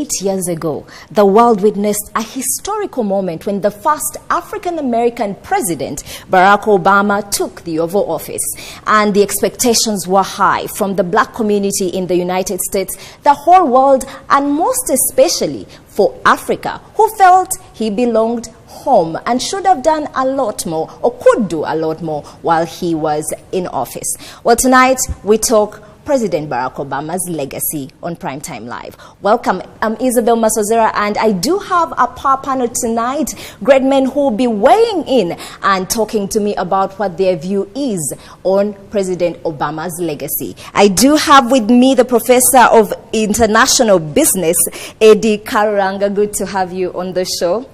8 years ago, the world witnessed a historical moment when the first African-American president, Barack Obama, took the Oval Office. And the expectations were high from the black community in the United States, the whole world, and most especially for Africa, who felt he belonged home and should have done a lot more, or could do a lot more, while he was in office. Well, tonight we talk President Barack Obama's legacy on Primetime Live. Welcome, I'm Isabel Masozera, and I do have a power panel tonight, great men who will be weighing in and talking to me about what their view is on President Obama's legacy. I do have with me the Professor of International Business, Eddie Karuranga. Good to have you on the show.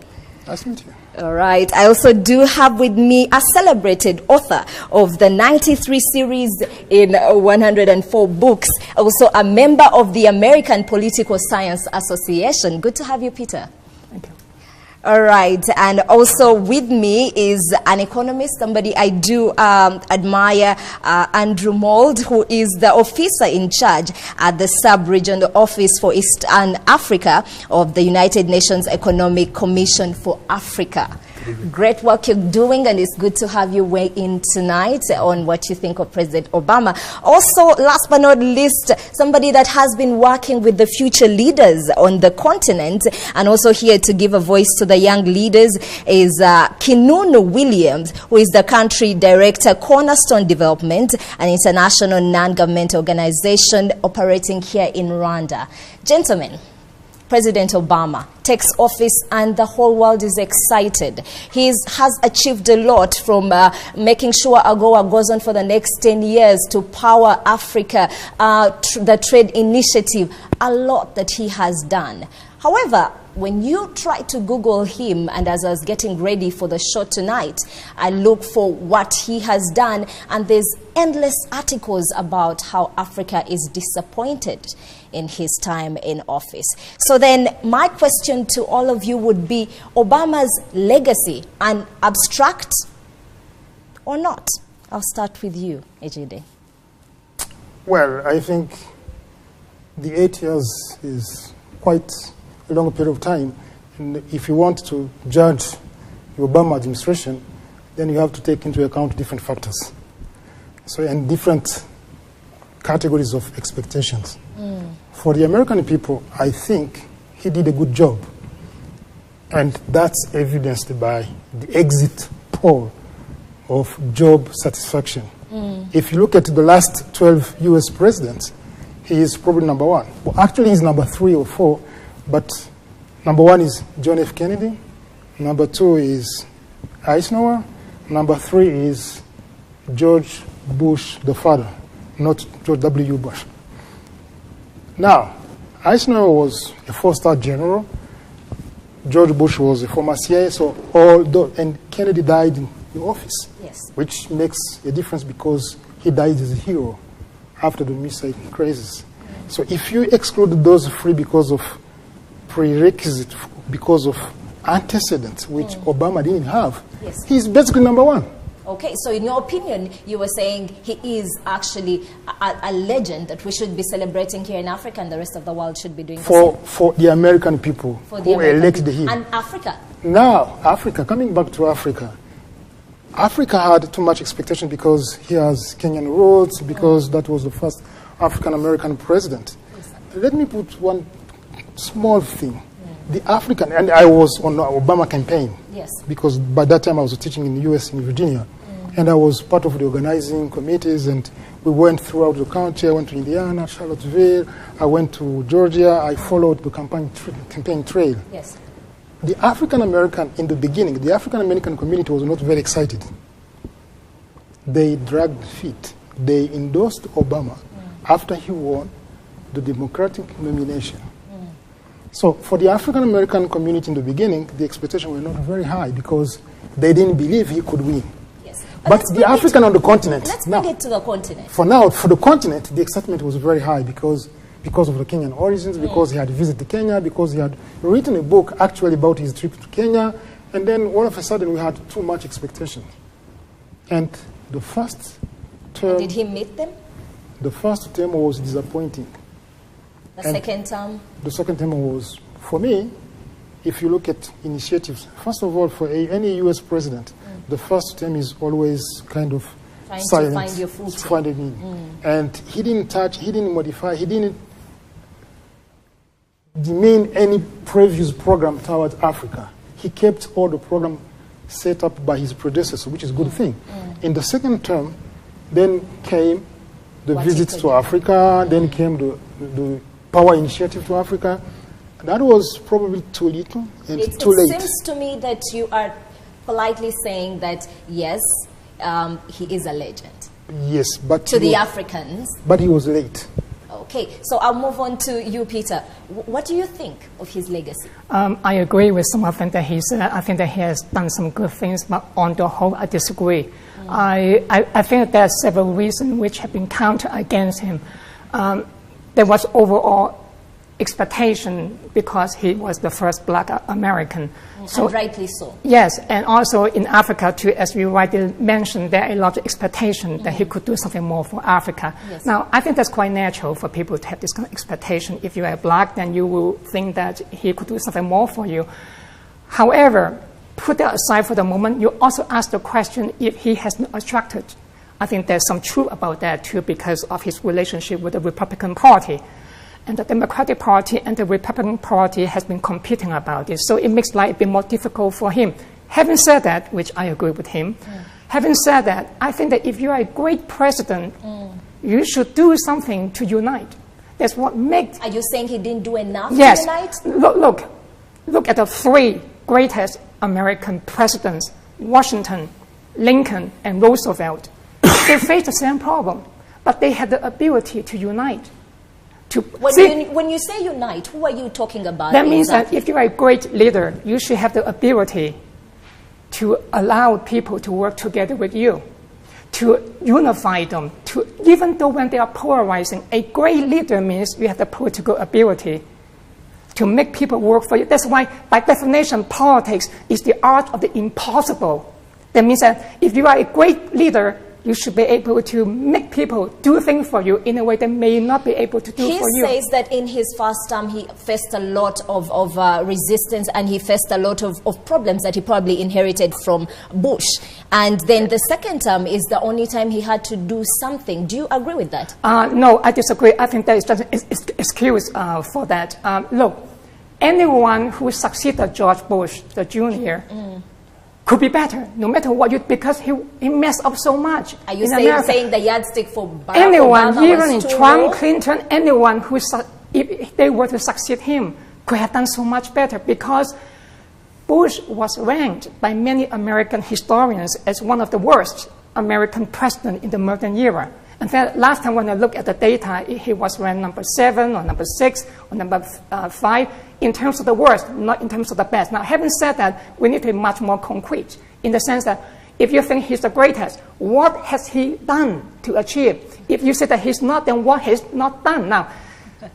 Nice to meet you. All right. I also do have with me a celebrated author of the 93 series in 104 books, also a member of the American Political Science Association. Good to have you, Peter. Thank you. All right. And also with me is an economist, somebody I do admire, Andrew Mould, who is the officer in charge at the Sub-Regional Office for Eastern Africa of the United Nations Economic Commission for Africa. Great work you're doing, and it's good to have you weigh in tonight on what you think of President Obama. Also, last but not least, somebody that has been working with the future leaders on the continent and also here to give a voice to the young leaders is Kinunu Williams, who is the country director, Cornerstone Development, an international non-government organization operating here in Rwanda. Gentlemen, President Obama takes office and the whole world is excited. He has achieved a lot, from making sure AGOA goes on for the next 10 years to Power Africa, the trade initiative, a lot that he has done. However, when you try to Google him, and as I was getting ready for the show tonight, I look for what he has done, and there's endless articles about how Africa is disappointed in his time in office. So then my question to all of you would be, Obama's legacy, an abstract or not? I'll start with you, Ejide. Well, I think the 8 years is quite a long period of time. And if you want to judge the Obama administration, then you have to take into account different factors. So, and different categories of expectations. For the American people, I think he did a good job. And that's evidenced by the exit poll of job satisfaction. If you look at the last 12 US presidents, he is probably number one. Well, actually, he's number 3 or 4, but number 1 is John F. Kennedy, number 2 is Eisenhower, number 3 is George Bush the father, not George W. Bush. Now, Eisenhower was a 4-star general. George Bush was a former CIA, and Kennedy died in the office, yes, which makes a difference because he died as a hero after the missile crisis. So if you exclude those 3 because of prerequisite, because of antecedents, which Obama didn't have, yes, he's basically number 1. Okay, so in your opinion, you were saying he is actually a legend that we should be celebrating here in Africa, and the rest of the world should be doing the same. For the American people who elected him. And Africa. Now, Africa, coming back to Africa, Africa had too much expectation because he has Kenyan roots, because that was the first African-American president. Yes. Let me put one small thing. The African, and I was on the Obama campaign, yes, because by that time I was teaching in the US in Virginia, and I was part of the organizing committees, and we went throughout the country. I went to Indiana, Charlottesville, I went to Georgia, I followed the campaign trail. yes. The African-American, in the beginning, the African-American community was not very excited. They dragged feet. They endorsed Obama after he won the Democratic nomination. So for the African-American community in the beginning, the expectations were not very high because they didn't believe he could win. Yes. But the African on the continent, let's bring it to the continent. For the continent, the excitement was very high because of the Kenyan origins, because he had visited Kenya, because he had written a book actually about his trip to Kenya, and then all of a sudden we had too much expectation. And the first term... Did he meet them? The first term was disappointing. The second term? The second term was, for me, if you look at initiatives, first of all, for any U.S. president, the first term is always kind of trying silent, to find your footing. finding and he didn't touch, he didn't modify, he didn't demean any previous program towards Africa. He kept all the program set up by his predecessor, which is a good thing. In the second term, then came the visits to Africa, then came the power initiative to Africa. That was probably too little and too late. It seems to me that you are politely saying that, yes, he is a legend. Yes, but to the Africans. But he was late. Okay, so I'll move on to you, Peter. What do you think of his legacy? I agree with some of them that he said. I think that he has done some good things, but on the whole, I disagree. I think there are several reasons which have been counted against him. There was overall expectation because he was the first black American. So, and rightly so. Yes, and also in Africa too, as you rightly mentioned, there are a lot of expectation that he could do something more for Africa. Yes. Now, I think that's quite natural for people to have this kind of expectation. If you are black, then you will think that he could do something more for you. However, put that aside for the moment, you also ask the question if he has been attracted. I think there's some truth about that too because of his relationship with the Republican Party. And the Democratic Party and the Republican Party has been competing about this. So it makes life a bit more difficult for him. Having said that, which I agree with him, having said that, I think that if you are a great president, you should do something to unite. That's what makes... Are you saying he didn't do enough to yes. unite? Look at the three greatest American presidents, Washington, Lincoln, and Roosevelt. They faced the same problem, but they had the ability to unite. When you say unite, who are you talking about? That means that if you are a great leader, you should have the ability to allow people to work together with you, to unify them, even though when they are polarizing, a great leader means you have the political ability to make people work for you. That's why, by definition, politics is the art of the impossible. That means that if you are a great leader, you should be able to make people do things for you in a way they may not be able to do for you. He says that in his first term, he faced a lot of resistance and he faced a lot of problems that he probably inherited from Bush. And then the second term is the only time he had to do something. Do you agree with that? No, I disagree. I think there is just an excuse for that. Look, anyone who succeeded George Bush, the junior, could be better, no matter what you, because he messed up so much. Are you saying the yardstick for Barack anyone, Obama even was too Trump, low? Clinton, anyone who, if they were to succeed him, could have done so much better because Bush was ranked by many American historians as one of the worst American presidents in the modern era. In fact, last time when I looked at the data, he was ranked number 7 or number 6 or number 5 in terms of the worst, not in terms of the best. Now, having said that, we need to be much more concrete in the sense that if you think he's the greatest, what has he done to achieve? If you say that he's not, then what has not done? Now,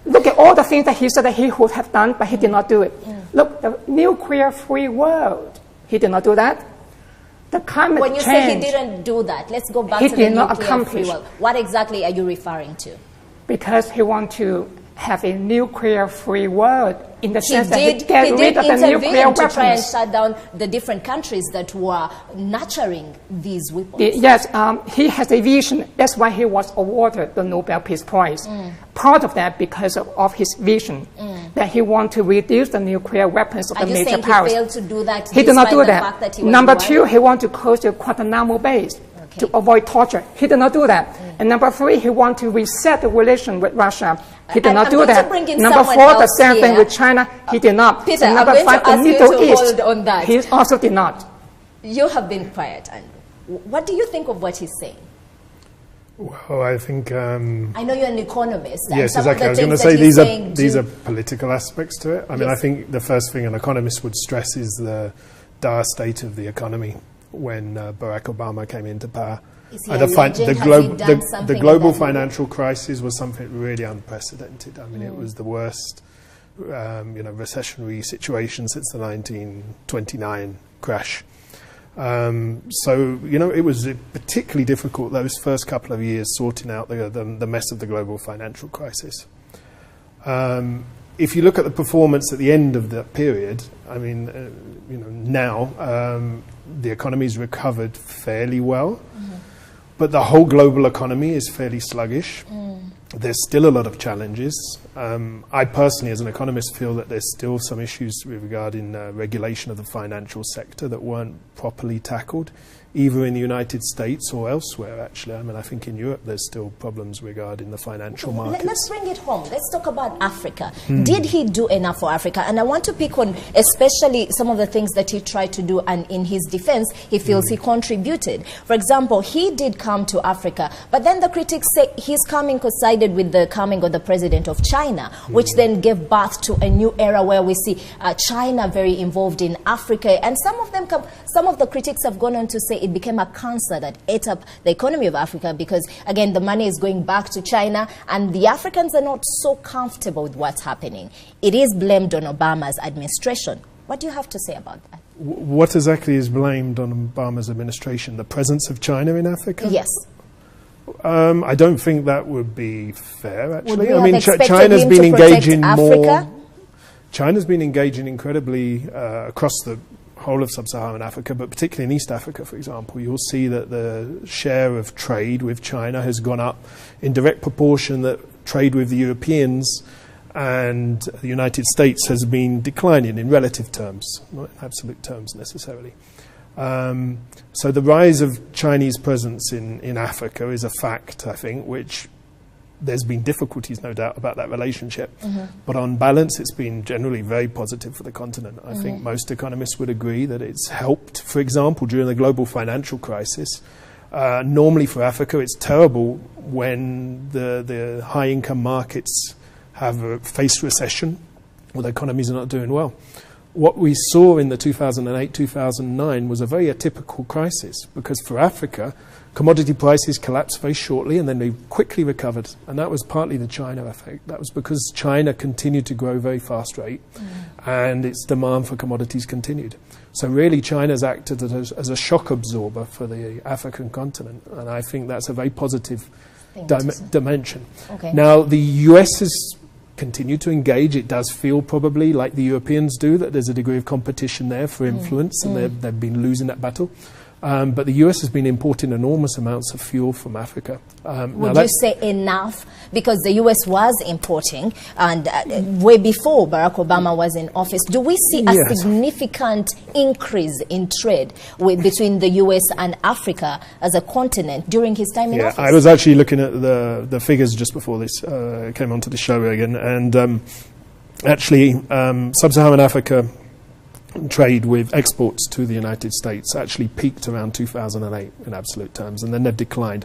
look at all the things that he said that he would have done, but he did not do it. Look, the nuclear-free world, he did not do that. The climate when you change, say he didn't do that, let's go back he to did the not nuclear accomplish. free world. What exactly are you referring to? Because he wants to have a nuclear-free world in the sense that he he get rid of the nuclear to weapons. try and shut down the different countries that were nurturing these weapons. Yes, he has a vision. That's why he was awarded the Nobel Peace Prize. Part of that because of his vision, that he wants to reduce the nuclear weapons of the major powers. He failed to do that? He did not do that. Fact that he was Number 2, he wants to close the Guantanamo base to avoid torture. He did not do that. And number 3, he wants to reset the relation with Russia. He did not do that. Number 4, the same thing with China. He did not. Peter, and number I'm going 5, to the ask you Middle to East. hold on that. He also did not. You have been quiet, Andrew. What do you think of what he's saying? Well, I think... I know you're an economist. Yes, and exactly. I was going to say these are political aspects to it. I mean, I think the first thing an economist would stress is the dire state of the economy when Barack Obama came into power. The global financial crisis was something really unprecedented. I mean, it was the worst recessionary situation since the 1929 crash. It was particularly difficult those first couple of years sorting out the mess of the global financial crisis. If you look at the performance at the end of that period, I mean, now the economy's recovered fairly well, but the whole global economy is fairly sluggish. There's still a lot of challenges. I personally, as an economist, feel that there's still some issues regarding regulation of the financial sector that weren't properly tackled, either in the United States or elsewhere, actually. I mean, I think in Europe there's still problems regarding the financial markets. Let's bring it home. Let's talk about Africa. Did he do enough for Africa? And I want to pick on especially some of the things that he tried to do, and in his defense, he feels he contributed. For example, he did come to Africa, but then the critics say his coming coincided with the coming of the president of China, which then gave birth to a new era where we see China very involved in Africa. And some of the critics have gone on to say it became a cancer that ate up the economy of Africa because, again, the money is going back to China and the Africans are not so comfortable with what's happening. It is blamed on Obama's administration. What do you have to say about that? What exactly is blamed on Obama's administration? The presence of China in Africa? Yes. I don't think that would be fair, actually. I mean, China's been engaging more. China's been engaging incredibly across the whole of sub-Saharan Africa, but particularly in East Africa, for example. You'll see that the share of trade with China has gone up in direct proportion that trade with the Europeans and the United States has been declining in relative terms, not in absolute terms necessarily. So the rise of Chinese presence in Africa is a fact, I think, which there's been difficulties, no doubt, about that relationship. But on balance, it's been generally very positive for the continent. I think most economists would agree that it's helped, for example, during the global financial crisis. Normally for Africa, it's terrible when the high-income markets have faced recession or the economies are not doing well. What we saw in the 2008-2009 was a very atypical crisis because for Africa, commodity prices collapsed very shortly and then they quickly recovered. And that was partly the China effect. That was because China continued to grow very fast rate and its demand for commodities continued. So really China's acted as a shock absorber for the African continent. And I think that's a very positive dimension. Okay. Now, the US has continued to engage. It does feel probably like the Europeans do that there's a degree of competition there for influence and they've been losing that battle. But the US has been importing enormous amounts of fuel from Africa. Would you say enough? Because the US was importing, and way before Barack Obama was in office. Do we see a significant increase in trade between the US and Africa as a continent during his time in office? I was actually looking at the figures just before this came onto the show again. And actually, sub-Saharan Africa trade with exports to the United States actually peaked around 2008 in absolute terms, and then they've declined.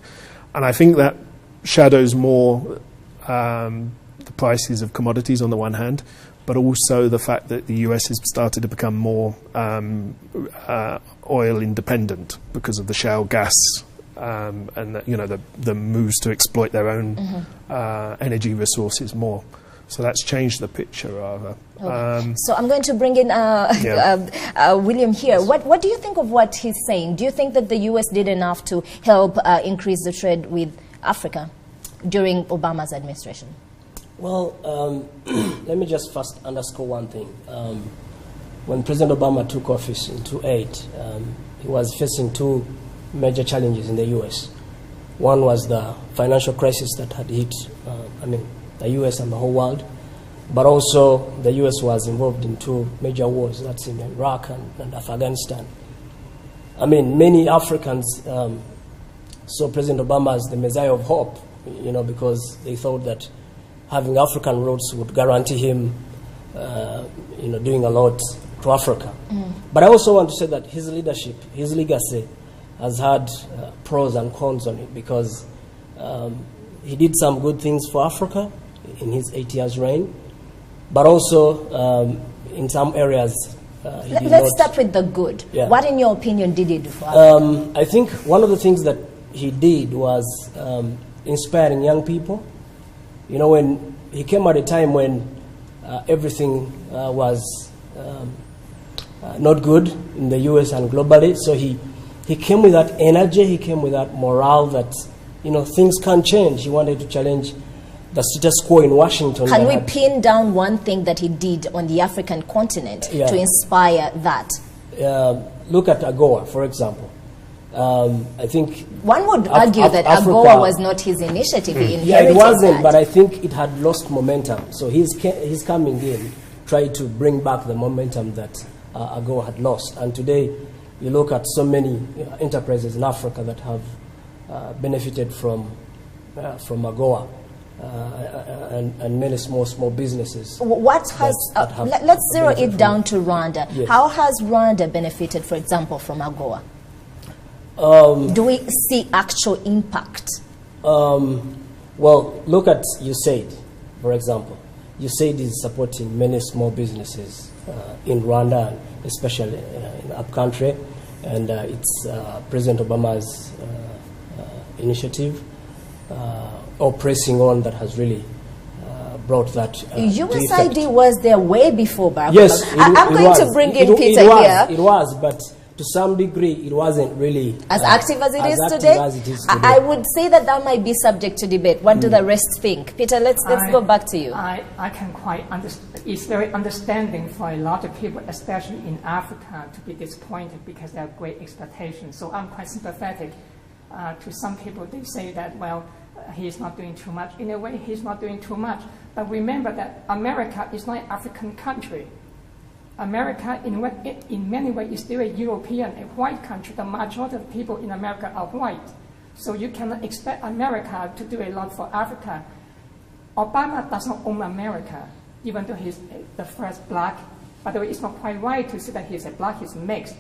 And I think that shadows more the prices of commodities on the one hand, but also the fact that the US has started to become more oil independent because of the shale gas and the moves to exploit their own energy resources more. So that's changed the picture rather. So I'm going to bring in William here. What do you think of what he's saying? Do you think that the US did enough to help increase the trade with Africa during Obama's administration? Well, let me just first underscore one thing. When President Obama took office in 2008, he was facing two major challenges in the US. One was the financial crisis that had hit, the US and the whole world, but also the US was involved in two major wars, that's in Iraq and Afghanistan. I mean, many Africans saw President Obama as the Messiah of hope, because they thought that having African roots would guarantee him, doing a lot to Africa. But I also want to say that his leadership, his legacy, has had pros and cons on it because he did some good things for Africa in his 8 years reign, but also in some areas let's start with the good. What, in your opinion, did he do for Africa? I think one of the things that he did was inspiring young people. When he came at a time when everything was not good in the US and globally, so he came with that energy, he came with that morale that things can change. He wanted to challenge the status quo in Washington. Can we pin down one thing that he did on the African continent to inspire that? Look at AGOA, for example. I think one would argue that AGOA was not his initiative. He inherited it wasn't, that. but I think it had lost momentum. So he's coming in, trying to bring back the momentum that AGOA had lost. And today, you look at so many enterprises in Africa that have benefited from AGOA. And many small businesses. What has let's zero it down to Rwanda. Yes. How has Rwanda benefited, for example, from AGOA? Do we see actual impact? Well, look at USAID, for example. USAID is supporting many small businesses in Rwanda, especially in the upcountry, and it's President Obama's initiative. Or pressing on that has really brought that. USAID was there way before Barack Yes, Obama. I'm going to bring in Peter here. It was, but to some degree, it wasn't really as active as it is today. I would say that might be subject to debate. What do the rest think? Peter, let's go back to you. I can quite understand. It's very understanding for a lot of people, especially in Africa, to be disappointed because they have great expectations. So I'm quite sympathetic to some people. They say that, well, he's not doing too much. In a way, he's not doing too much. But remember that America is not an African country. America, in many ways, is still a European, a white country. The majority of people in America are white. So you cannot expect America to do a lot for Africa. Obama does not own America, even though he's the first black. By the way, it's not quite right to say that he's a black. He's mixed.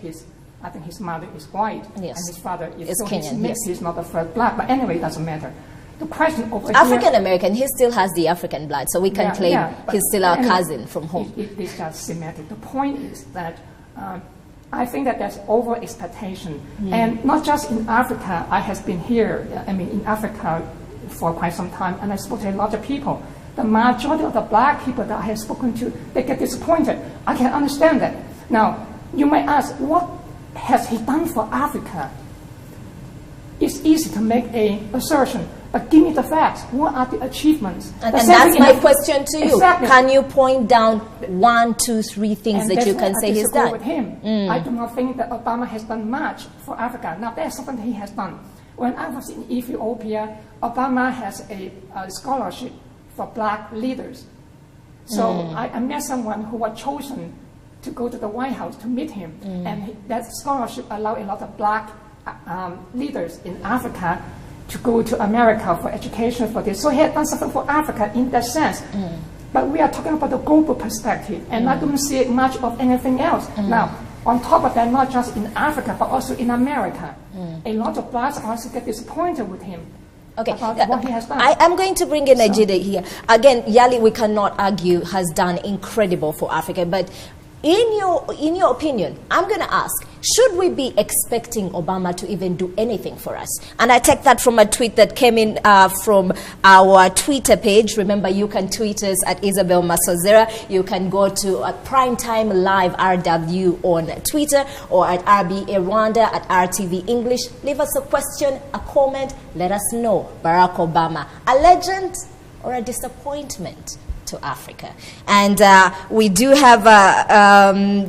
I think his mother is white, yes, and his father is Kenyan. He's mixed. Yes. He's not the first black. But anyway, it doesn't matter. The question over African American, he still has the African blood, so we can claim he's still our cousin from home. It's just semantic. The point is that I think that there's over expectation, and not just in Africa. I have been here, in Africa for quite some time, and I spoke to a lot of people. The majority of the black people that I have spoken to, they get disappointed. I can understand that. Now, you might ask, what has he done for Africa? It's easy to make an assertion, but give me the facts. What are the achievements? And that's my question to you. Exactly. Can you point down 1, 2, 3 things that you can say he's done? With him. I do not think that Obama has done much for Africa. Now, there's something he has done. When I was in Ethiopia, Obama has a scholarship for black leaders. So I met someone who was chosen to go to the White House to meet him. And that scholarship allowed a lot of black leaders in Africa to go to America for education for this. So he had done something for Africa in that sense. But we are talking about the global perspective, and I don't see much of anything else. Now, on top of that, not just in Africa, but also in America, a lot of blacks also get disappointed with him. Okay, what he has done. I'm going to bring in Nigeria here. Again, Yali, we cannot argue, has done incredible for Africa, but in your opinion, I'm going to ask, should we be expecting Obama to even do anything for us? And I take that from a tweet that came in from our Twitter page. Remember, you can tweet us at Isabel Masozera. You can go to Primetime Live RW on Twitter, or at RBA Rwanda, at RTV English. Leave us a question, a comment. Let us know. Barack Obama, a legend or a disappointment to Africa? And we do have,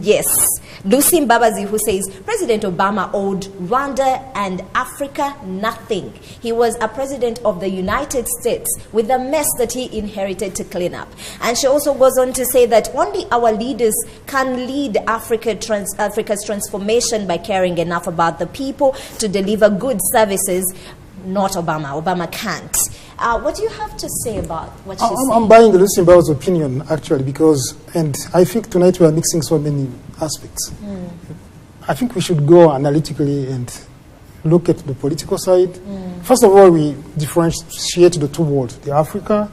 yes, Lucy Mbabazi, who says, President Obama owed Rwanda and Africa nothing. He was a president of the United States with the mess that he inherited to clean up. And she also goes on to say that only our leaders can lead Africa's transformation by caring enough about the people to deliver good services. Not Obama. Obama can't. What do you have to say about what she's saying? I'm buying Lucy Mbaba's opinion, actually, because, and I think tonight we are mixing so many aspects. I think we should go analytically and look at the political side. First of all, we differentiate the two worlds, the Africa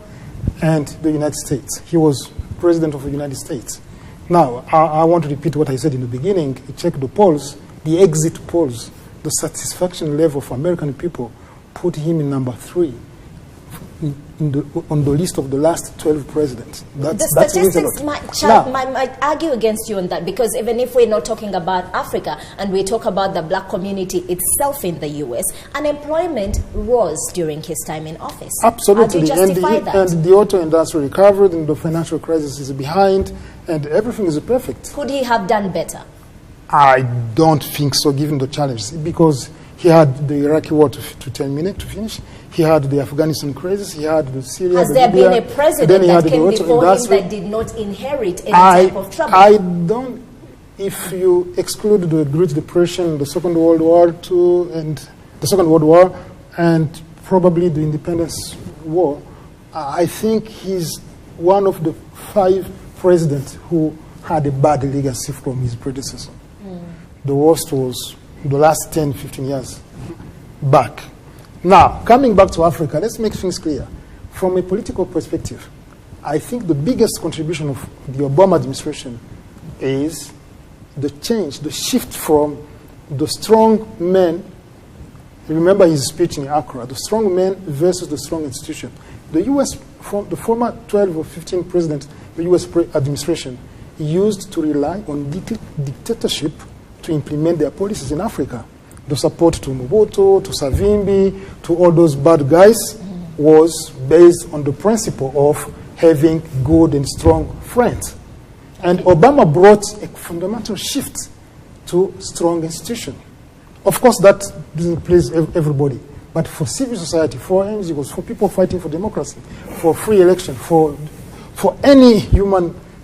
and the United States. He was president of the United States. Now, I want to repeat what I said in the beginning. Check the polls, the exit polls, the satisfaction level for American people put him in number 3. on the list of the last 12 presidents. The statistics might argue against you on that, because even if we're not talking about Africa and we talk about the black community itself in the US, unemployment rose during his time in office. Absolutely. How do you justify that? And the auto industry recovered, and the financial crisis is behind, and everything is perfect. Could he have done better? I don't think so, given the challenges, because he had the Iraqi war to terminate, to finish. He had the Afghanistan crisis. He had the Syria. Has there been a president that came before him that did not inherit any type of trouble? I don't. If you exclude the Great Depression, the Second World War and probably the Independence War, I think he's one of the 5 presidents who had a bad legacy from his predecessor. The worst was the last 10, 15 years back. Now, coming back to Africa, let's make things clear. From a political perspective, I think the biggest contribution of the Obama administration is the change, the shift from the strong men. Remember his speech in Accra, the strong men versus the strong institution. The U.S., the former 12 or 15 presidents, the U.S. administration used to rely on dictatorship to implement their policies in Africa. The support to Mobutu, to Savimbi, to all those bad guys was based on the principle of having good and strong friends. And Obama brought a fundamental shift to strong institutions. Of course, that doesn't please everybody. But for civil society, for NGOs, for people fighting for democracy, for free election, for any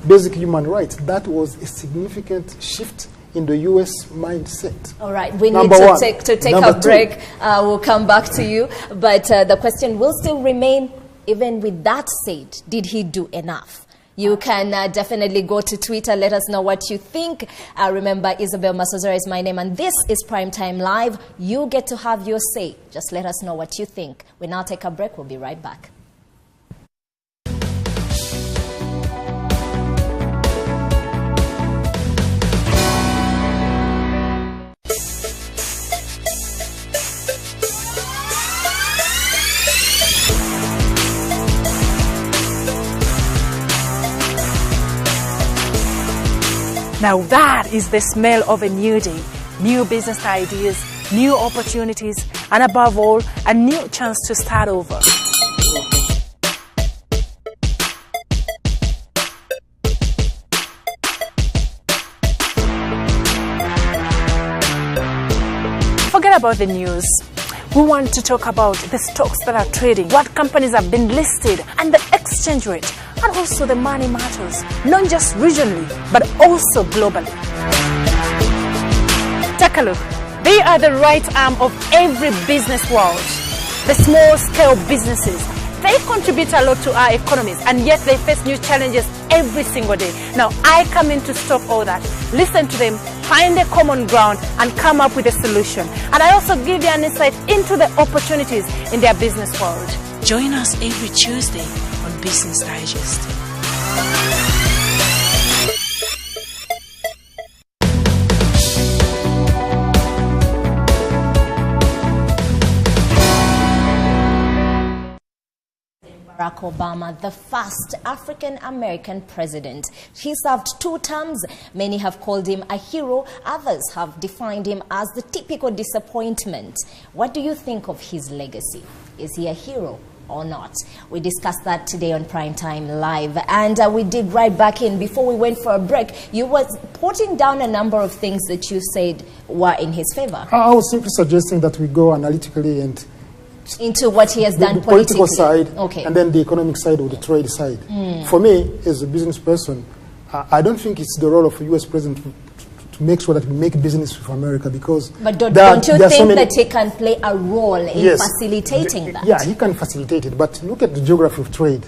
basic human rights, that was a significant shift in the U.S. mindset. All right, we need to take a break. We'll come back to you. But the question will still remain, even with that said, did he do enough? You can definitely go to Twitter. Let us know what you think. Remember, Isabel Masozera is my name, and this is Primetime Live. You get to have your say. Just let us know what you think. We now take a break. We'll be right back. Now that is the smell of a new day, new business ideas, new opportunities, and above all, a new chance to start over. Forget about the news. We want to talk about the stocks that are trading, what companies have been listed, and the exchange rate, and also the money matters, not just regionally, but also globally. Take a look. They are the right arm of every business world. The small-scale businesses, they contribute a lot to our economies, and yet they face new challenges every single day. Now, I come in to stop all that, listen to them, find a common ground, and come up with a solution. And I also give you an insight into the opportunities in their business world. Join us every Tuesday on Business Digest. Barack Obama, the first African-American president. He served 2 terms. Many have called him a hero. Others have defined him as the typical disappointment. What do you think of his legacy? Is he a hero or not? We discussed that today on Primetime Live. And we dig right back in. Before we went for a break, you were putting down a number of things that you said were in his favor. I was simply suggesting that we go analytically and into what he has done the political side, okay, and then the economic side or the trade side. For me, as a business person, I don't think it's the role of a U.S. president to make sure that we make business with America, because... But don't you think that he can play a role in facilitating that? Yeah, he can facilitate it, but look at the geography of trade.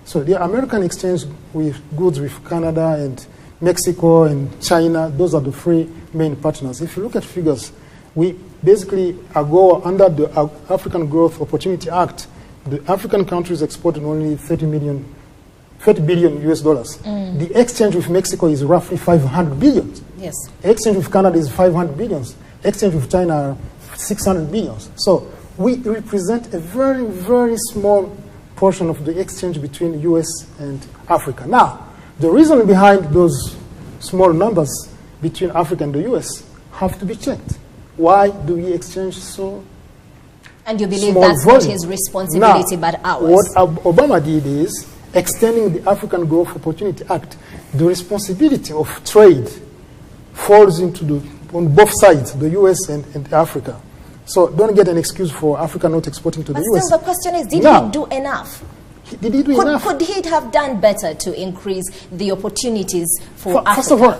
So the American exchange with goods with Canada and Mexico and China, those are the 3 main partners. If you look at figures, we basically go under the African Growth Opportunity Act. The African countries exported only 30 billion US dollars. The exchange with Mexico is roughly 500 billion. Yes. Exchange with Canada is 500 billion. Exchange with China, 600 billion. So we represent a very, very small portion of the exchange between the US and Africa. Now, the reason behind those small numbers between Africa and the US have to be checked. Why do we exchange so And you believe small that's volume? not his responsibility, Now, but ours? What Obama did is extending the African Growth Opportunity Act. The responsibility of trade falls on both sides, the US and Africa. So don't get an excuse for Africa not exporting to But the US. still, the question is, did Now, he do enough? Did he do enough? Could he have done better to increase the opportunities for Africa, First of all,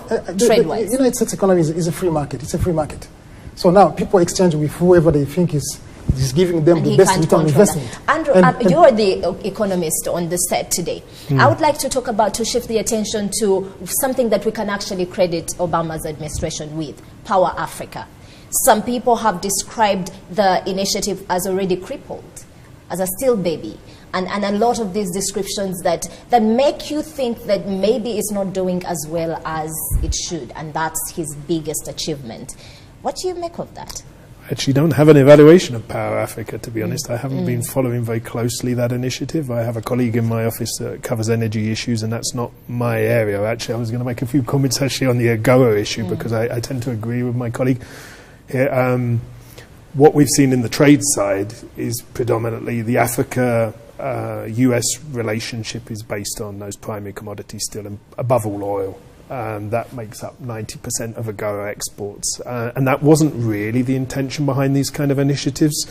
trade-wise? the United States economy is a free market. It's a free market. So now people exchange with whoever they think is giving them And the he best can't return on control investment. that. Andrew, you're the economist on the set today. I would like to talk about, to shift the attention to something that we can actually credit Obama's administration with, Power Africa. Some people have described the initiative as already crippled, as a still baby. And a lot of these descriptions that make you think that maybe it's not doing as well as it should, and that's his biggest achievement. What do you make of that? I actually don't have an evaluation of Power Africa, to be honest. I haven't been following very closely that initiative. I have a colleague in my office that covers energy issues, and that's not my area. Actually, I was going to make a few comments actually on the AGOA issue, because I tend to agree with my colleague here. What we've seen in the trade side is predominantly the Africa-US relationship is based on those primary commodities still, and above all oil. That makes up 90% of AGOA exports. And that wasn't really the intention behind these kind of initiatives.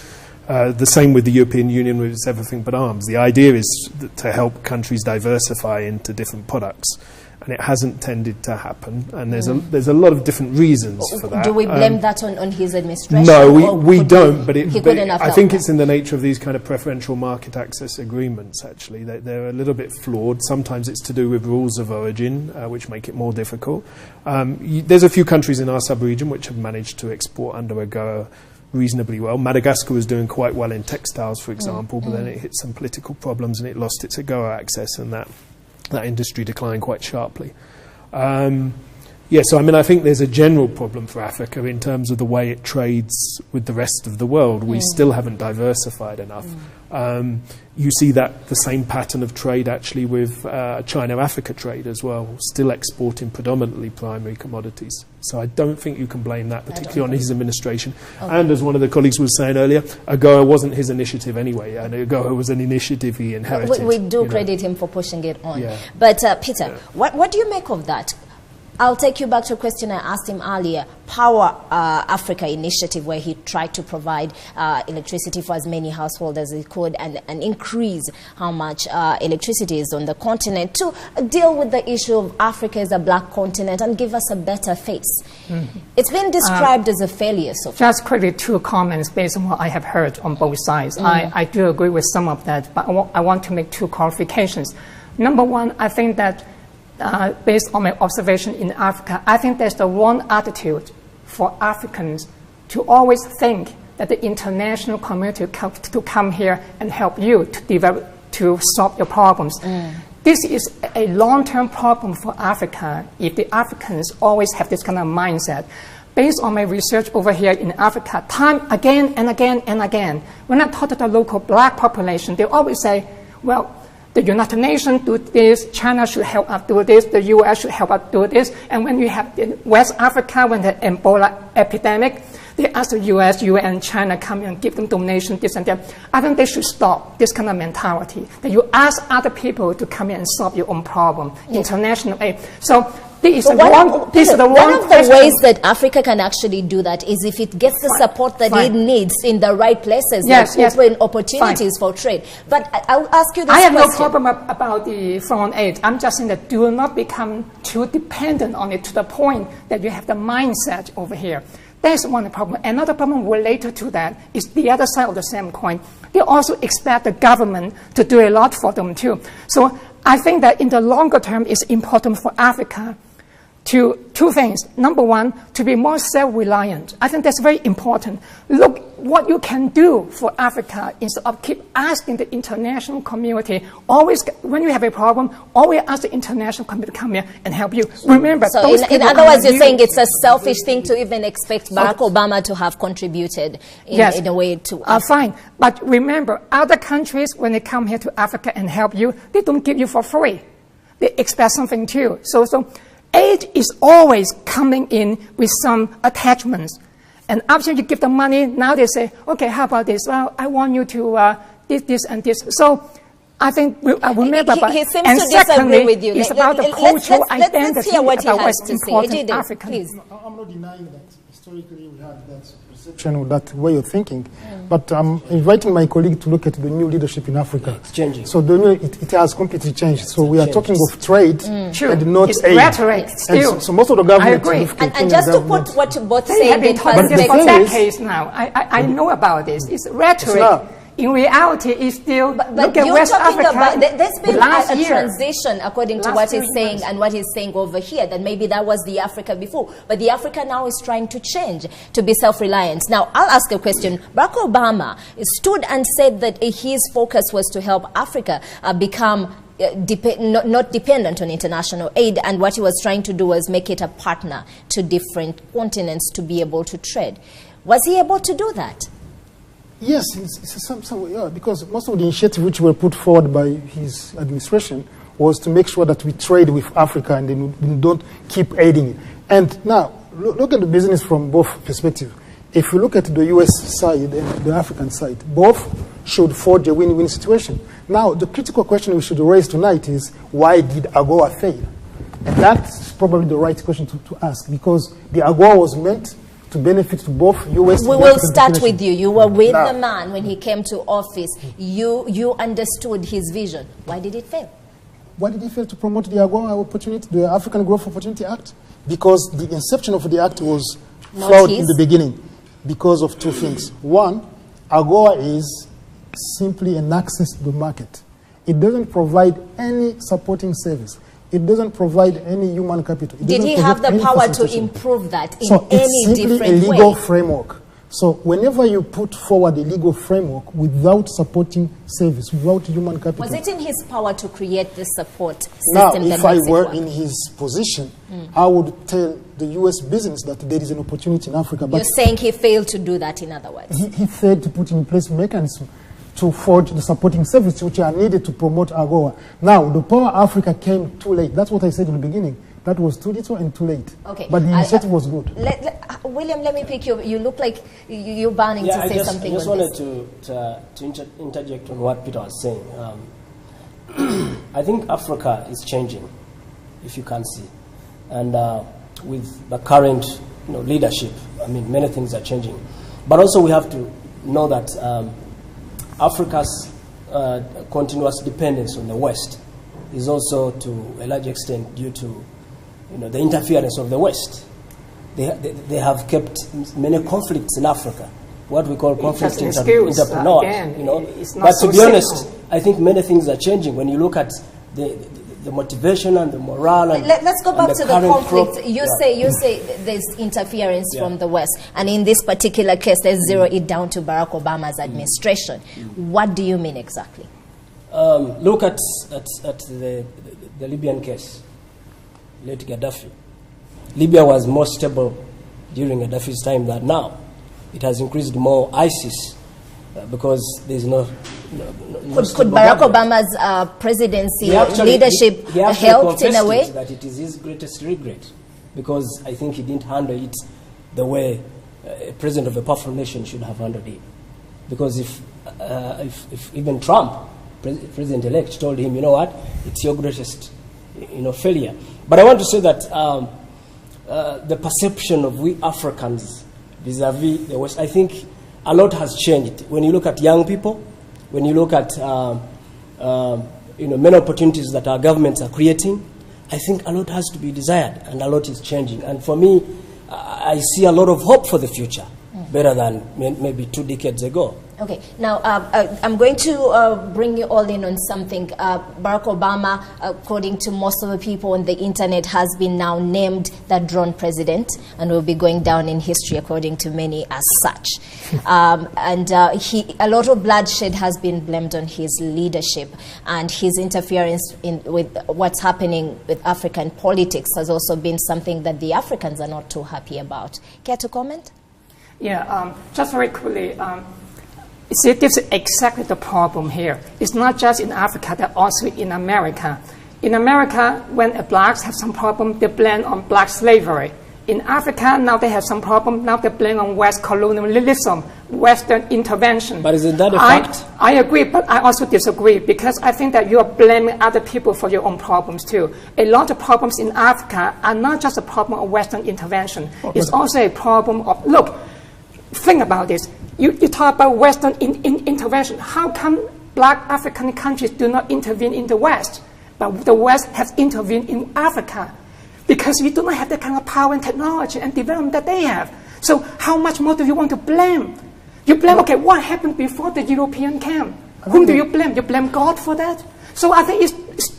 The same with the European Union with its everything but arms. The idea is to help countries diversify into different products. And it hasn't tended to happen. And there's a lot of different reasons for that. Do we blame that on his administration? No, we don't. But I think it's in the nature of these kind of preferential market access agreements, actually. They're a little bit flawed. Sometimes it's to do with rules of origin, which make it more difficult. There's a few countries in our sub-region which have managed to export under AGOA reasonably well. Madagascar was doing quite well in textiles, for example, but then it hit some political problems and it lost its AGOA access, and that industry declined quite sharply. So I think there's a general problem for Africa in terms of the way it trades with the rest of the world. We still haven't diversified enough. You see that the same pattern of trade actually with China-Africa trade as well, still exporting predominantly primary commodities. So I don't think you can blame that particularly on his administration. Okay. And as one of the colleagues was saying earlier, AGOA wasn't his initiative anyway, and AGOA was an initiative he inherited. We do credit him for pushing it on. Yeah. But Peter, what do you make of that? I'll take you back to a question I asked him earlier. Power Africa initiative, where he tried to provide electricity for as many households as he could and increase how much electricity is on the continent to deal with the issue of Africa as a black continent and give us a better face. It's been described as a failure so far. Just quickly, two comments based on what I have heard on both sides. I do agree with some of that, but I want to make two qualifications. Number one, I think that based on my observation in Africa, I think there's the wrong attitude for Africans to always think that the international community to come here and help you to solve your problems. This is a long-term problem for Africa if the Africans always have this kind of mindset. Based on my research over here in Africa, time again and again and again, when I talk to the local black population, they always say, well, the United Nations do this, China should help us do this, the US should help us do this. And when you have in West Africa, when the Ebola epidemic, they ask the US, UN, China come and give them donations, this and that. I think they should stop this kind of mentality, that you ask other people to come in and solve your own problem, international aid. So this is the wrong ways that Africa can actually do that is if it gets the support that it needs in the right places, open opportunities for trade. But I'll ask you this question. I have no problem about the foreign aid. I'm just saying that do not become too dependent on it to the point that you have the mindset over here. That's one problem. Another problem related to that is the other side of the same coin. They also expect the government to do a lot for them too. So I think that in the longer term, it's important for Africa to two things. Number one, to be more self-reliant. I think that's very important. Look what you can do for Africa instead of keep asking the international community. Always, when you have a problem, always ask the international community to come here and help you. Remember, so in other words, you're saying it's a selfish thing to even expect Barack Obama to have contributed in a way to fine. But remember, other countries, when they come here to Africa and help you, they don't give you for free. They expect something too. So aid is always coming in with some attachments. And after you give them money, now they say, okay, how about this? Well, I want you to this and this. So I think remember, he seems to disagree with you. It's about the cultural identity let's hear what he about has what's to important say. Africa. Please. I'm not denying that historically we had that perception or that way of thinking, but I'm inviting my colleague to look at the new leadership in Africa. It's changing. So it has completely changed. So we are talking of trade and not it's aid. rhetoric still. So most of the government... I agree. And just to put what you both say I've been in talking this for perspective. decades now. I know about this. It's rhetoric. In reality, it's still, but look at you're West talking Africa. about, there's been a year. transition according to what he's saying and what he's saying over here, that maybe that was the Africa before. But the Africa now is trying to change, to be self-reliant. Now, I'll ask a question. Barack Obama stood and said that his focus was to help Africa become not dependent on international aid, and what he was trying to do was make it a partner to different continents to be able to trade. Was he able to do that? Yes, because most of the initiatives which were put forward by his administration was to make sure that we trade with Africa and then we don't keep aiding it. And now, look at the business from both perspectives. If you look at the U.S. side and the African side, both should forge a win-win situation. Now, the critical question we should raise tonight is, why did AGOA fail? And that's probably the right question to ask, because the AGOA was meant to benefit to both U.S. We will start with you. You were with the man when he came to office. You understood his vision. Why did it fail? Why did he fail to promote the AGOA opportunity, the African Growth Opportunity Act? Because the inception of the act was flawed in the beginning because of two things. One, AGOA is simply an access to the market. It doesn't provide any supporting service. It doesn't provide any human capital. Did he have the power to improve that in any different way? So it's simply a legal framework. So whenever you put forward a legal framework without supporting service, without human capital... Was it in his power to create the support system? Now, if I were in his position, I would tell the U.S. business that there is an opportunity in Africa. But you're saying he failed to do that, in other words? He failed to put in place mechanisms to forge the supporting services which are needed to promote AGOA. Now, the Power Africa came too late. That's what I said in the beginning. That was too little and too late. Okay. But the initiative was good. William, let me pick you. You look like you're burning to say something. I just wanted to interject on what Peter was saying. I think Africa is changing, if you can see. And with the current leadership, I mean, many things are changing. But also we have to know that Africa's continuous dependence on the West is also to a large extent due to the interference of the West. They have kept many conflicts in Africa, what we call conflict entrepreneurs. But to be honest, I think many things are changing when you look at the motivation and the morale. And let's go back to the conflict. You say there's interference from the West, and in this particular case, let's zero it down to Barack Obama's administration. What do you mean exactly? Look at the Libyan case, late Gaddafi. Libya was more stable during Gaddafi's time than now. It has increased more ISIS because there's no could Barack Obama's presidency leadership helped in a way? That it is his greatest regret, because I think he didn't handle it the way a president of a powerful nation should have handled it. Because if even Trump, president-elect, told him, you know what, it's your greatest failure. But I want to say that the perception of we Africans vis-a-vis the West, I think a lot has changed. When you look at young people, when you look at many opportunities that our governments are creating, I think a lot has to be desired and a lot is changing. And for me, I see a lot of hope for the future, better than maybe 2 decades ago. Okay, now I'm going to bring you all in on something. Barack Obama, according to most of the people on the internet, has been now named the drone president and will be going down in history according to many as such. A lot of bloodshed has been blamed on his leadership, and his interference with what's happening with African politics has also been something that the Africans are not too happy about. Care to comment? Yeah, just very quickly. See, this is exactly the problem here. It's not just in Africa, but also in America. In America, when blacks have some problem, they blame on black slavery. In Africa, now they have some problem, now they blame on West colonialism, Western intervention. But isn't that a fact? I agree, but I also disagree, because I think that you are blaming other people for your own problems too. A lot of problems in Africa are not just a problem of Western intervention. It's also a problem of, look, think about this. You talk about Western intervention. How come black African countries do not intervene in the West, but the West has intervened in Africa? Because we do not have that kind of power and technology and development that they have. So how much more do you want to blame? You blame, okay, what happened before the European came? Whom do you blame? You blame God for that? So I think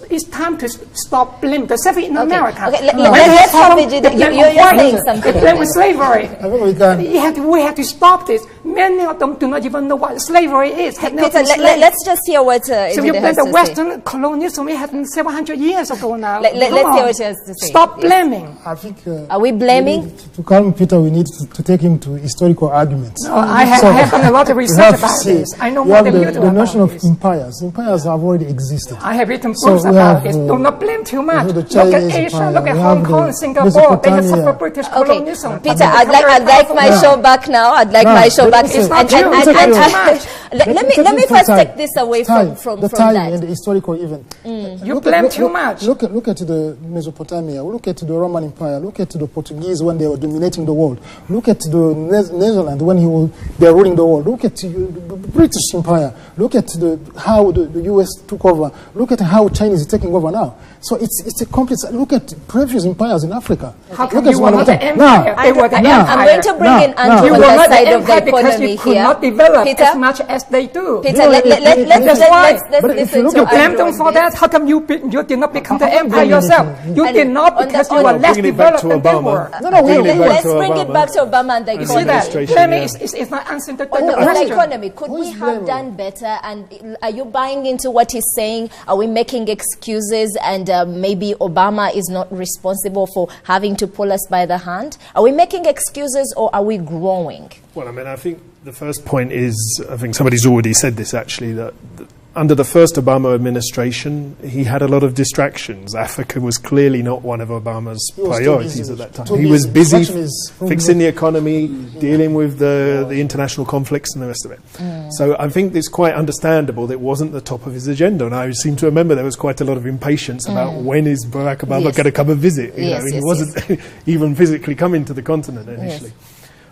it's time to stop blaming. The same in America. Okay, let's have it. You're saying something. They blame slavery. I think We have to stop this. Many of them do not even know what slavery is. Peter, let's just hear what so you blame the Western colonialism. It happened 700 years ago now. Let's hear what he has to say. Stop blaming. I think. Are we blaming? To calm Peter, we need to take him to historical arguments. No, I have done a lot of research about this. I know more than you do. The notion of empires. Empires have already existed. I have written books about this. Do not blame too much. Look at Asia, look at Hong Kong, Singapore. They have suffered British colonialism. Okay, Peter, I'd like my show back now. I'd like my show back. It's not true. Let me first take this away from the time that. and the historical event. You blame too much. Look at the Mesopotamia. Look at the Roman Empire. Look at the Portuguese when they were dominating the world. Look at the Netherlands when they were ruling the world. Look at the British Empire. Look at how the US took over. Look at how China is taking over now. So it's a complex. Look at previous empires in Africa. How come you were not the empire? They were the empire. I'm going to bring in Andrew on the side of the economy could here. Not develop as much as they do. Peter, let's listen to you blame them for that. How come you did not become the empire yourself? You did not because you were less developed than they were. Let's bring it back to Obama and the economy. See that? Blaming is not answering the question. On the economy, could we have done better? And are you buying into what he's saying? Are we making excuses and maybe Obama is not responsible for having to pull us by the hand? Are we making excuses or are we growing? Well, I mean, I think the first point is, I think somebody's already said this actually, that under the first Obama administration, he had a lot of distractions. Africa was clearly not one of Obama's priorities at that time. He was busy fixing the economy, dealing with the international conflicts and the rest of it. So I think it's quite understandable that it wasn't the top of his agenda. And I seem to remember there was quite a lot of impatience about when is Barack Obama going to come and visit. He wasn't even physically coming to the continent initially.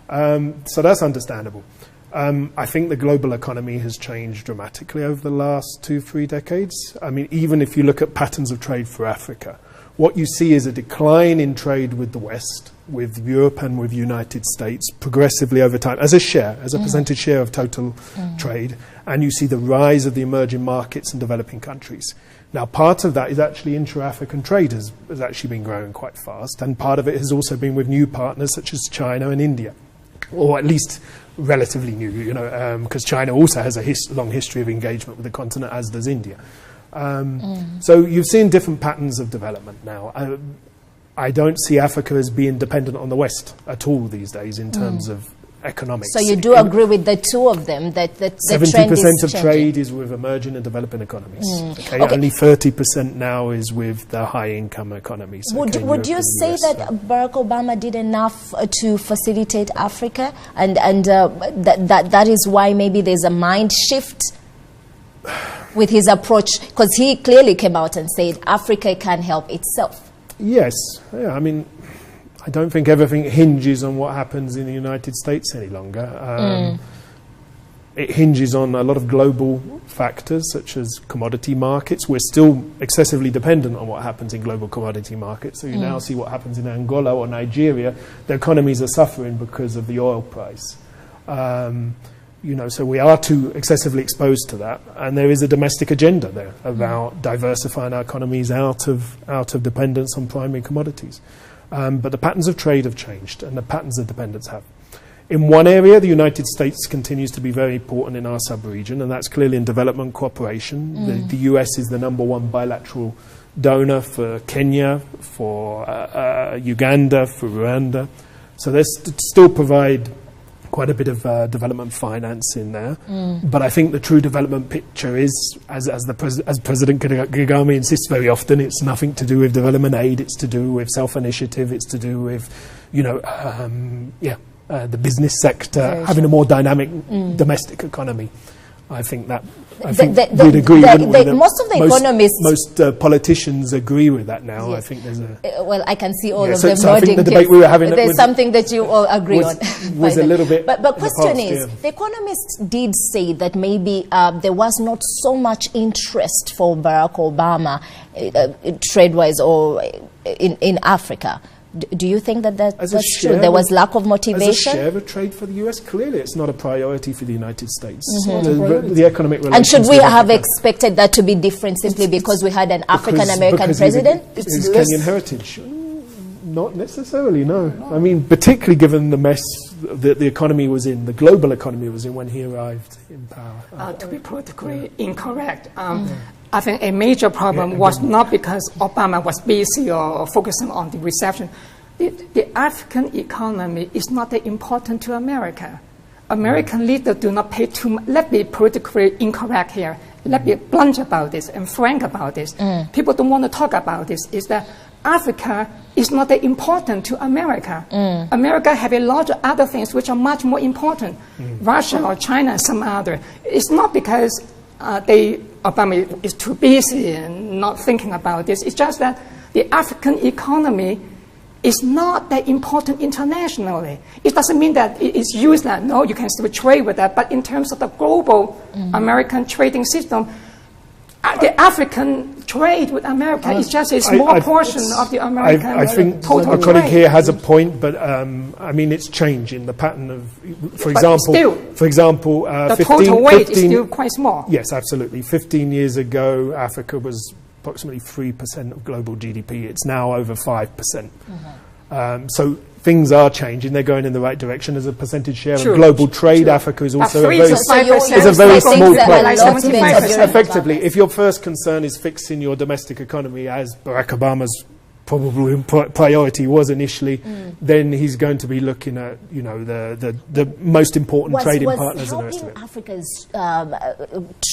So that's understandable. I think the global economy has changed dramatically over the last 2-3 decades. I mean, even if you look at patterns of trade for Africa, what you see is a decline in trade with the West, with Europe and with the United States progressively over time, as a share, as a percentage share of total trade. And you see the rise of the emerging markets and developing countries. Now, part of that is actually intra-African trade has actually been growing quite fast. And part of it has also been with new partners such as China and India, or at least relatively new, you know, because China also has a long history of engagement with the continent, as does India. So you've seen different patterns of development now. I don't see Africa as being dependent on the West at all these days in terms of economics. So you do agree with the two of them that the trend is 70% of changing. trade is with emerging and developing economies. Only 30% now is with the high-income economies. Would you say that Barack Obama did enough to facilitate Africa, and that is why maybe there's a mind shift with his approach? Because he clearly came out and said Africa can help itself. Yes, yeah, I mean, I don't think everything hinges on what happens in the United States any longer. It hinges on a lot of global factors, such as commodity markets. We're still excessively dependent on what happens in global commodity markets. So you now see what happens in Angola or Nigeria. Their economies are suffering because of the oil price. So we are too excessively exposed to that, and there is a domestic agenda there about diversifying our economies out of dependence on primary commodities. But the patterns of trade have changed, and the patterns of dependence have. In one area, the United States continues to be very important in our sub-region, and that's clearly in development cooperation. The US is the #1 bilateral donor for Kenya, for Uganda, for Rwanda. So they still provide quite a bit of development finance in there. But I think the true development picture is, as President Kagame insists very often, it's nothing to do with development aid, it's to do with self-initiative, it's to do with, the business sector having a more dynamic domestic economy. I think we'd agree. Most of the economists, most politicians agree with that now. Yes. I think there's a. Well, I can see all of so them I think nodding. the debate we were having there's something that you all agree on. Was a little bit. But question is, the economists did say that maybe there was not so much interest for Barack Obama, trade-wise or in Africa. Do you think that's true? There was lack of motivation? As a share of trade for the US, clearly it's not a priority for the United States. The economic relations. And should we have expected that to be different simply because we had an African-American president? It's Kenyan heritage. Not necessarily, no. I mean, particularly given the mess that the economy was in, the global economy was in when he arrived in power. To be politically incorrect, I think a major problem was not because Obama was busy or focusing on the recession. The African economy is not that important to America. American leaders do not pay too much. Let's be politically incorrect here. Let's be blunt about this and frank about this. People don't want to talk about this. Is that Africa is not that important to America. America have a lot of other things which are much more important. Russia or China, some other. It's not because Obama is too busy and not thinking about this. It's just that the African economy is not that important internationally. It doesn't mean that it is useless. No, you can still trade with that. But in terms of the global American trading system, the African trade with America is just a small portion of the American I think total my colleague trade. here has a point, but I mean it's changing the pattern of, for example, the total weight is still quite small. Yes, absolutely. 15 years ago, Africa was approximately 3% of global GDP. It's now over 5%. So things are changing. They're going in the right direction. As a percentage share of global trade, Africa is also a very small place. Effectively, if your first concern is fixing your domestic economy, as Barack Obama's probably priority was initially, then he's going to be looking at the most important trading partners and the rest of it. Africa's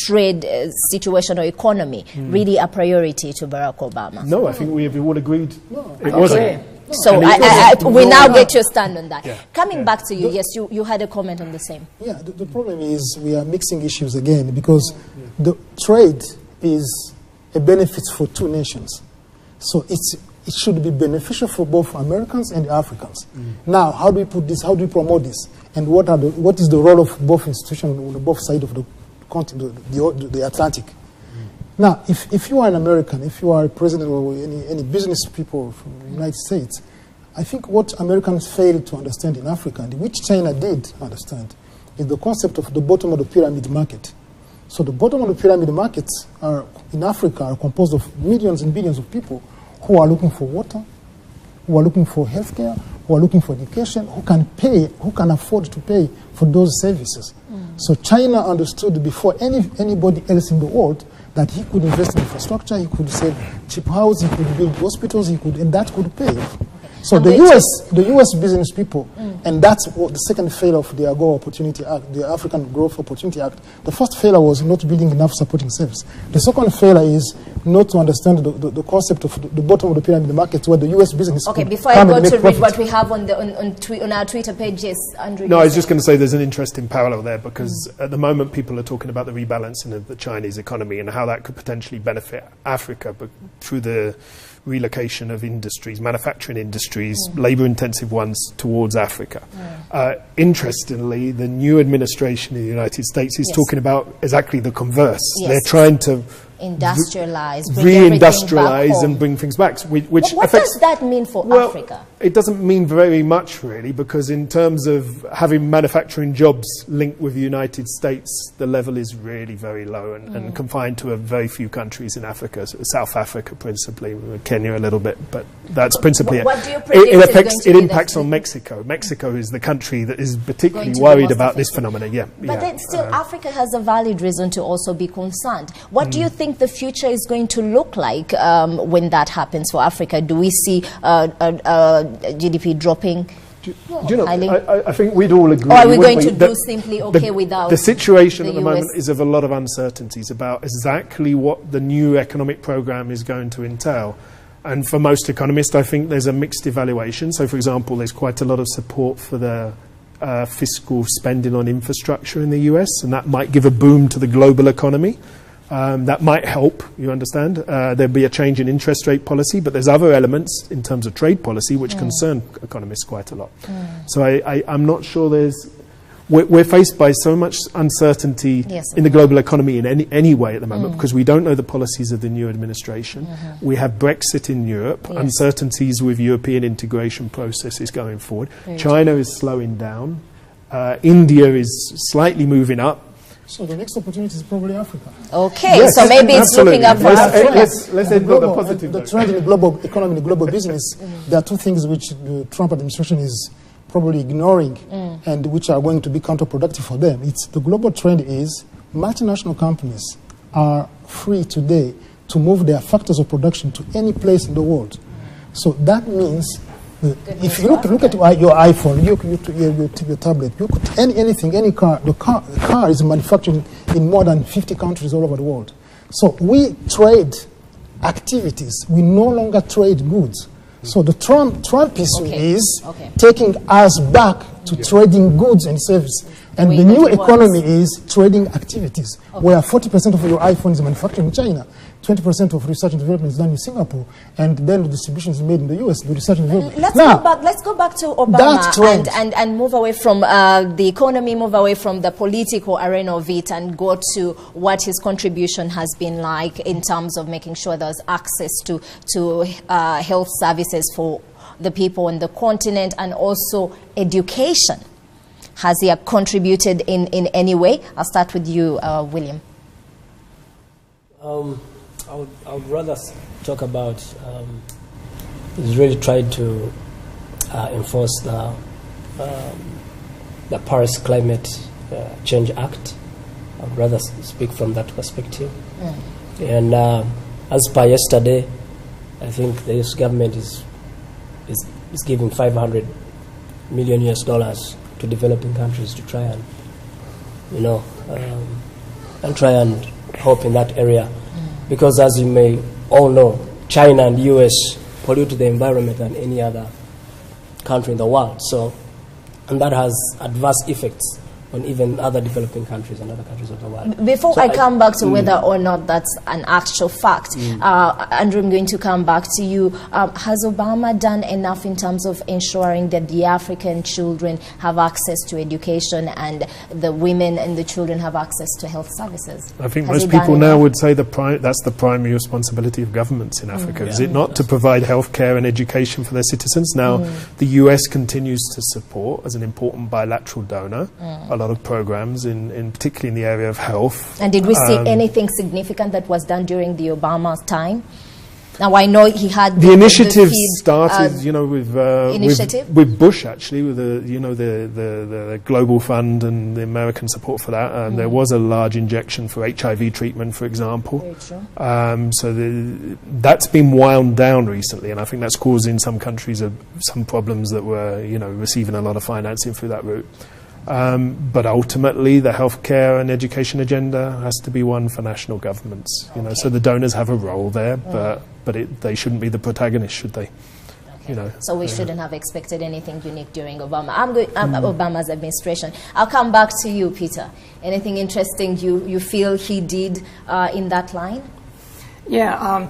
trade situation or economy really a priority to Barack Obama? No, I think we have all agreed it wasn't. So we now get your stand on that. Coming back to you, yes, you had a comment on the same. Yeah, the problem is we are mixing issues again because the trade is a benefit for two nations. So it should be beneficial for both Americans and Africans. Now, how do we put this? How do we promote this? And what is the role of both institutions on both sides of the continent, the Atlantic? Now, if you are an American, if you are a president or any business people from the United States, I think what Americans failed to understand in Africa, and which China did understand, is the concept of the bottom of the pyramid market. So the bottom of the pyramid markets in Africa are composed of millions and billions of people who are looking for water, who are looking for healthcare, who are looking for education, who can afford to pay for those services. So China understood before anybody else in the world that he could invest in infrastructure, he could sell cheap houses, he could build hospitals, and that could pay. So the U.S. business people, and that's what the second failure of the AGOA Opportunity Act, the African Growth Opportunity Act. The first failure was not building enough supporting service. The second failure is not to understand the concept of the bottom of the pyramid market where the U.S. business. Okay, before I go to read what we have on our Twitter page, yes, Andrew. No, I was just going to say there's an interesting parallel there because at the moment people are talking about the rebalancing of the Chinese economy and how that could potentially benefit Africa, but through the relocation of industries, manufacturing industries, labor-intensive ones, towards Africa. Interestingly, the new administration in the United States is talking about exactly the converse. They're trying to industrialize, reindustrialize and bring things back. Which what does that mean for Africa? It doesn't mean very much, really, because in terms of having manufacturing jobs linked with the United States, the level is really very low and confined to a very few countries in Africa, so South Africa principally, Kenya a little bit, but that's principally what do you predict it impacts on Mexico. Mexico is the country that is particularly worried about this phenomenon. But then still, Africa has a valid reason to also be concerned. What do you think the future is going to look like when that happens for Africa? Do we see GDP dropping? I think we'd all agree. Or are we going to do simply without the situation at the moment is of a lot of uncertainties about exactly what the new economic program is going to entail. And for most economists, I think there's a mixed evaluation. So, for example, there's quite a lot of support for the fiscal spending on infrastructure in the US, and that might give a boom to the global economy. That might help, you understand. There'll be a change in interest rate policy, but there's other elements in terms of trade policy which concern economists quite a lot. So I'm not sure we're faced by so much uncertainty in the global economy in any way at the moment because we don't know the policies of the new administration. We have Brexit in Europe, uncertainties with European integration processes going forward. China is slowing down. India is slightly moving up. So the next opportunity is probably Africa. Okay, yes, so maybe it's looking up for Africa. Let's end on the positive. The trend in the global economy, the global business, there are two things which the Trump administration is probably ignoring and which are going to be counterproductive for them. It's the global trend is multinational companies are free today to move their factors of production to any place in the world. So that means if you look at your iPhone, your tablet, you could anything, any car. The car is manufactured in more than 50 countries all over the world. So we trade activities. We no longer trade goods. So the Trumpism is taking us back to trading goods and services. And the new economy is trading activities, where 40% of your iPhone is manufactured in China, 20% of research and development is done in Singapore, and then the distribution is made in the US, the research and development. Let's go back to Obama and move away from the economy, move away from the political arena of it, and go to what his contribution has been like in terms of making sure there's access to health services for the people on the continent, and also education. Has he contributed in any way? I'll start with you, William. I would rather talk about he's really tried to enforce the Paris Climate Change Act. I would rather speak from that perspective. And as per yesterday, I think the US government is giving $500 million to developing countries to try and, and try and help in that area. Because as you may all know, China and US pollute the environment than any other country in the world. So, and that has adverse effects on even other developing countries and other countries of the world. Before I come back to whether or not that's an actual fact, Andrew, I'm going to come back to you. Has Obama done enough in terms of ensuring that the African children have access to education and the women and the children have access to health services? I think most people now would say that's the primary responsibility of governments in Africa. Is it not to provide health care and education for their citizens? Now, the US continues to support, as an important bilateral donor, a lot of programs, particularly in the area of health. And did we see anything significant that was done during the Obama time? Now, I know he had the initiative started, with Bush, actually, with the Global Fund and the American support for that. There was a large injection for HIV treatment, for example. Very true. So that's been wound down recently, and I think that's causing some countries some problems that were, receiving a lot of financing through that route. But ultimately, the healthcare and education agenda has to be one for national governments. So the donors have a role there, but they shouldn't be the protagonists, should they? Okay. So we shouldn't have expected anything unique during Obama's administration. I'll come back to you, Peter. Anything interesting you feel he did in that line? Yeah.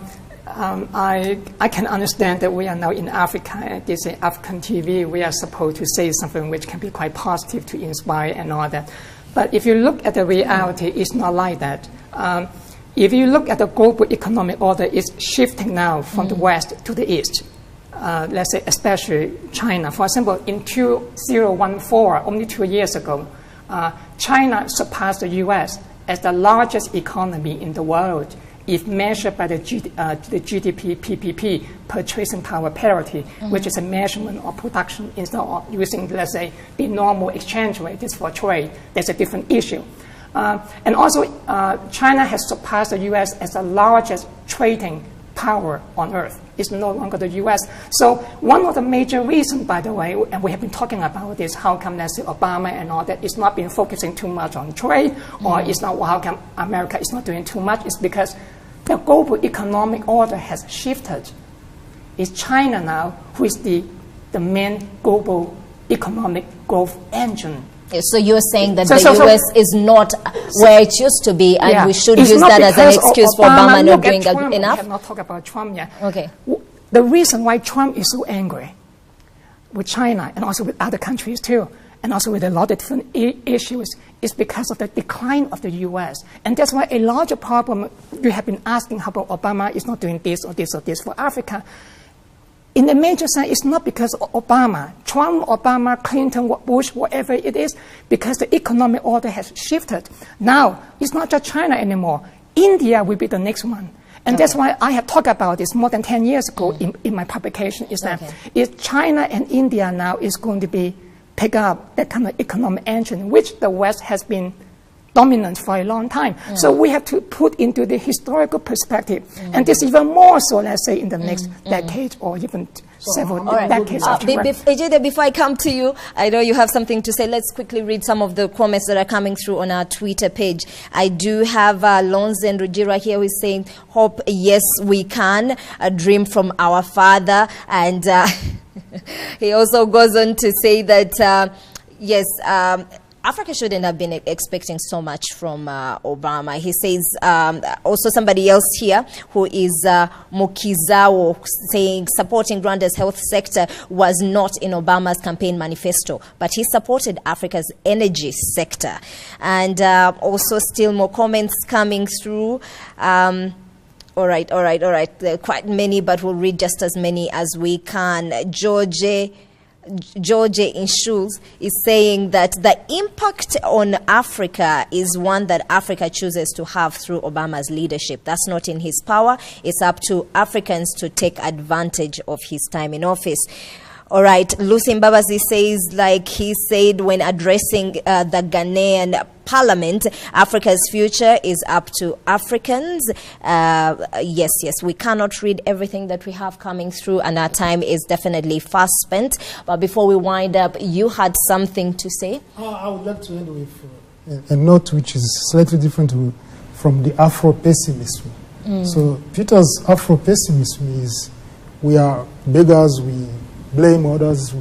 I can understand that we are now in Africa, and this is African TV. We are supposed to say something which can be quite positive to inspire and all that. But if you look at the reality, it's not like that. if you look at the global economic order, it's shifting now from the west to the east. Let's say especially China. For example, in 2014, only 2 years ago, China surpassed the US as the largest economy in the world if measured by the GDP PPP, purchasing power parity, which is a measurement of production instead of using, let's say, the normal exchange rate is for trade. That's a different issue. And also, China has surpassed the US as the largest trading power on earth. It's no longer the US. So one of the major reasons, by the way, and we have been talking about this, how come, let's say, Obama and all that is not been focusing too much on trade, or it's not how come America is not doing too much, is because the global economic order has shifted. It's China now who is the main global economic growth engine. So you're saying that the US is not where it used to be, and we should use that as an excuse for Obama not doing enough? We have not talked about Trump yet. Okay. The reason why Trump is so angry with China and also with other countries too, and also with a lot of different issues, is because of the decline of the US. And that's why a larger problem, you have been asking how about Obama is not doing this or this or this for Africa. In the major sense, it's not because of Obama, Trump, Obama, Clinton, Bush, whatever it is, because the economic order has shifted. Now, it's not just China anymore. India will be the next one. And that's why I have talked about this more than 10 years ago in my publication, is that if China and India now is going to pick up that kind of economic engine, which the West has been dominant for a long time. So we have to put into the historical perspective. And this even more so, let's say, in the next decade or even several decades afterwards. Ejide, before I come to you, I know you have something to say. Let's quickly read some of the comments that are coming through on our Twitter page. I do have Lonzen Rujira here who is saying, hope, yes, we can, a dream from our father. And he also goes on to say that, yes, Africa shouldn't have been expecting so much from Obama. He says, also somebody else here who is Mokizawo, saying supporting Rwanda's health sector was not in Obama's campaign manifesto, but he supported Africa's energy sector. And also still more comments coming through. All right. There are quite many, but we'll read just as many as we can. George in Schulz is saying that the impact on Africa is one that Africa chooses to have through Obama's leadership. That's not in his power. It's up to Africans to take advantage of his time in office. All right, Lucy Mbabazi says, like he said when addressing the Ghanaian Parliament, Africa's future is up to Africans. Yes, we cannot read everything that we have coming through, and our time is definitely fast spent. But before we wind up, you had something to say? I would like to end with a note which is slightly different from the Afro-pessimism. So Peter's Afro-pessimism is, we are beggars, we blame others,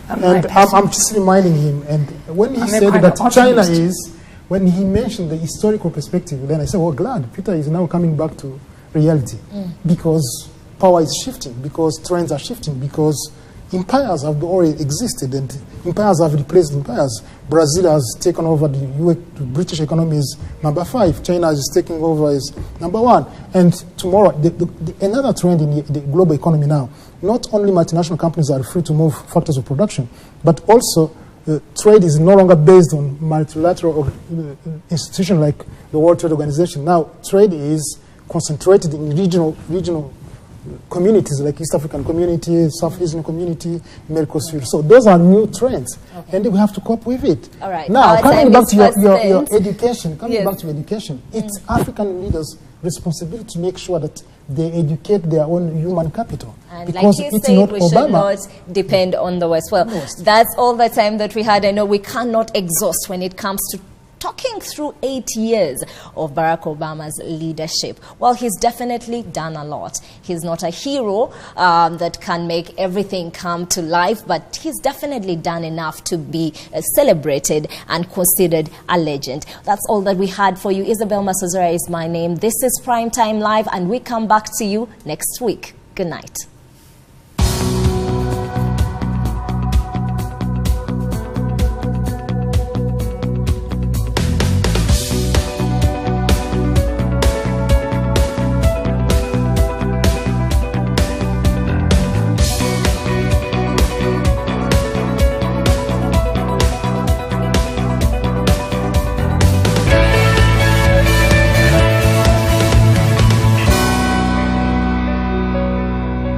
I'm just reminding him, and when he said that China is, when he mentioned the historical perspective, then I said, well, glad Peter is now coming back to reality, because power is shifting, because trends are shifting, because empires have already existed, and empires have replaced empires. Brazil has taken over the British economy is number 5. China is taking over as number 1. And tomorrow, another trend in the global economy now, not only multinational companies are free to move factors of production, but also trade is no longer based on multilateral institutions like the World Trade Organization. Now, trade is concentrated in regional communities like East African community, South Asian community, Mercosur. So those are new trends, and we have to cope with it. All right. Now, coming back to your education, it's African leaders' responsibility to make sure that they educate their own human capital. And because like you it's said, not we Obama. should not depend on the West. Well, that's all the time that we had. I know we cannot exhaust when it comes to talking through 8 years of Barack Obama's leadership. Well, he's definitely done a lot. He's not a hero that can make everything come to life, but he's definitely done enough to be celebrated and considered a legend. That's all that we had for you. Isabel Masozera is my name. This is Primetime Live, and we come back to you next week. Good night.